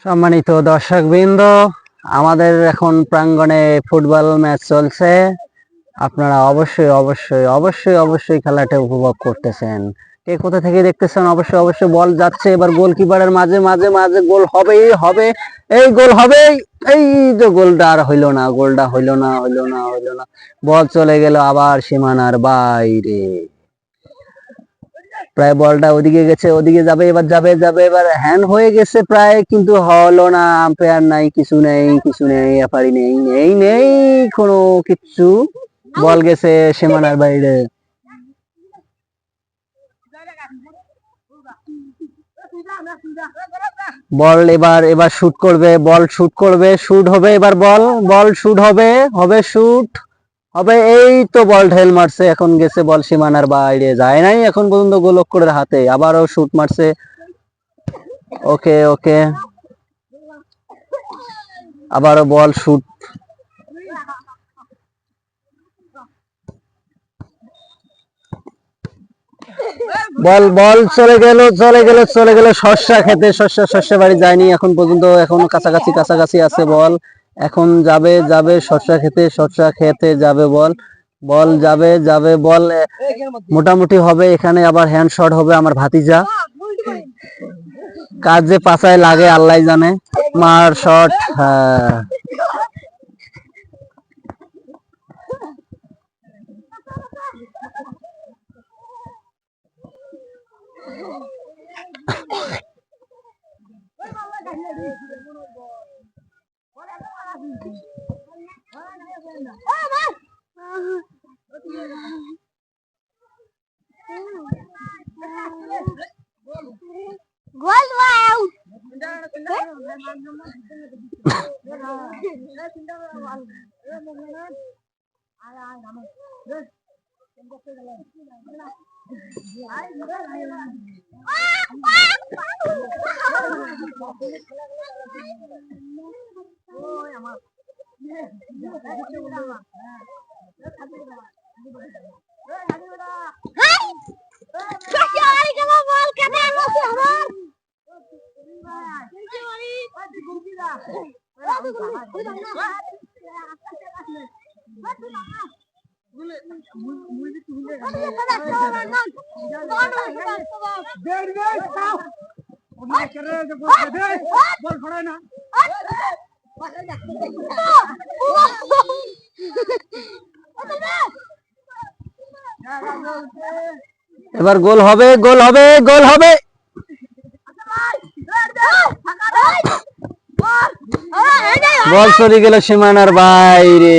সম্মানিত দর্শকবৃন্দ, আমাদের এখন প্রাঙ্গণে ফুটবল ম্যাচ চলছে। আপনারা অবশ্যই অবশ্যই অবশ্যই অবশ্যই খেলাটা উপভোগ করতেছেন। কে কোথা থেকে দেখতেছেন অবশ্যই অবশ্যই। বল যাচ্ছে এবার গোলকিপারের মাঝে মাঝে মাঝে, গোল হবে হবে, এই গোল হবে, এই যে গোলটা আর হইলো না, গোলটা হইলো না হইলো না হইলো না। বল চলে গেল আবার সীমানার বাইরে। প্রায় বলটা ওদিকে গেছে, ওদিকে যাবে, এবার যাবে যাবে, এবার হ্যান্ড হয়ে গেছে প্রায়, কিন্তু হলো না। আম্পায়ার নাই, কিছু নেই, কিছু নেই, রেফারি নেই, নেই নেই কোনো কিচ্ছু। বল গেছে সীমানার বাইরে। বল এবার এবার শুট করবে, বল শুট করবে, শুট হবে এবার, বল বল শুট হবে, হবে শুট হবে। এই তো বল ঢেল মারছে, এখন গেছে বল সীমানার বাইরে, যায় নাই এখন পর্যন্ত গোলরক্ষকের হাতে। আবারও শুট মারছে। ওকে ওকে, আবারও বল শুট। বল বল চলে গেল চলে গেল চলে গেল শস্যা খেতে, শস্যা বাড়ি যায়নি এখন পর্যন্ত, এখনো কাছাকাছি কাছাকাছি আছে বল। এখন যাবে যাবে শস্যা খেতে যাবে বল, বল যাবে যাবে, বল মোটামুটি হবে এখানে। আবার হ্যান্ড শট হবে আমার ভাতিজা। কাজ যে পাছায় লাগে আল্লাহ জানে। মার শট, হ্যাঁ। এবার গোল হবে গোল হবে গোল হবে। বল চলে গেল সীমানার বাইরে।